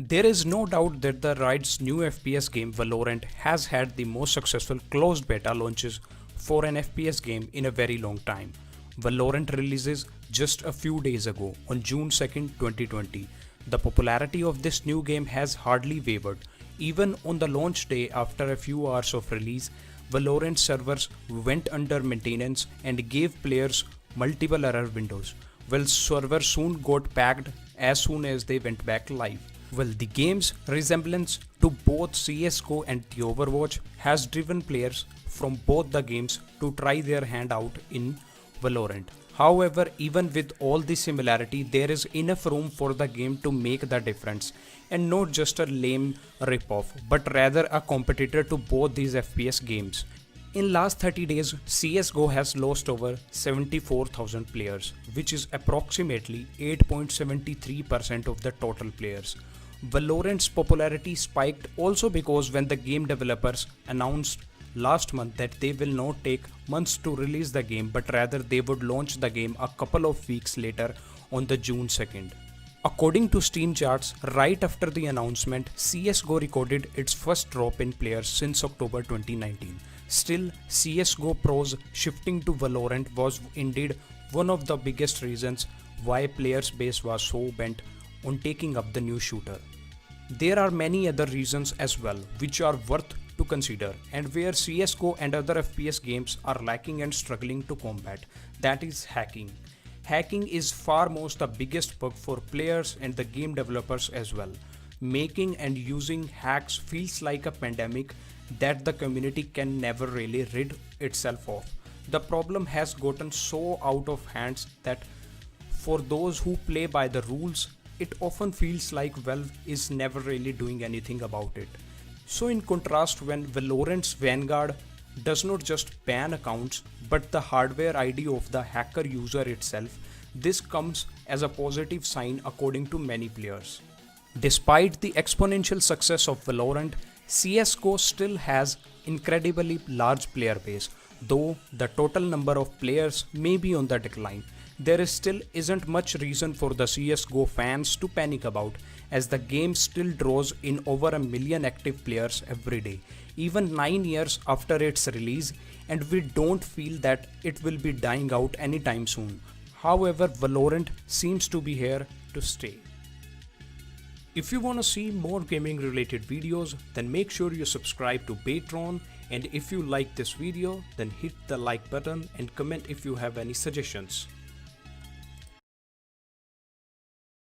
There is no doubt that the Riot's new FPS game Valorant has had the most successful closed beta launches for an FPS game in a very long time. Valorant releases just a few days ago on June 2nd, 2020. The popularity of this new game has hardly wavered. Even on the launch day after a few hours of release, Valorant servers went under maintenance and gave players multiple error windows. Well, servers soon got packed as soon as they went back live. Well, the game's resemblance to both CSGO and the Overwatch has driven players from both the games to try their hand out in Valorant. However, even with all the similarity, there is enough room for the game to make the difference and not just a lame ripoff, but rather a competitor to both these FPS games. In last 30 days, CSGO has lost over 74,000 players, which is approximately 8.73% of the total players. Valorant's popularity spiked also because when the game developers announced last month that they will not take months to release the game, but rather they would launch the game a couple of weeks later on the June 2nd. According to Steam charts, right after the announcement, CSGO recorded its first drop in players since October 2019. Still, CSGO pros shifting to Valorant was indeed one of the biggest reasons why players' base was so bent on taking up the new shooter. There are many other reasons as well which are worth to consider and where CSGO and other FPS games are lacking and struggling to combat, that is hacking. Hacking is far most the biggest bug for players and the game developers as well. Making and using hacks feels like a pandemic that the community can never really rid itself of. The problem has gotten so out of hands that for those who play by the rules, it often feels like Valve is never really doing anything about it. So in contrast, when Valorant's Vanguard does not just ban accounts but the hardware ID of the hacker user itself, this comes as a positive sign according to many players. Despite the exponential success of Valorant, CSGO still has incredibly large player base. Though the total number of players may be on the decline, there still isn't much reason for the CSGO fans to panic about, as the game still draws in over 1 million active players every day, even 9 years after its release, and we don't feel that it will be dying out anytime soon. However, Valorant seems to be here to stay. If you want to see more gaming related videos, then make sure you subscribe to Baytron, and if you like this video, then hit the like button and comment if you have any suggestions.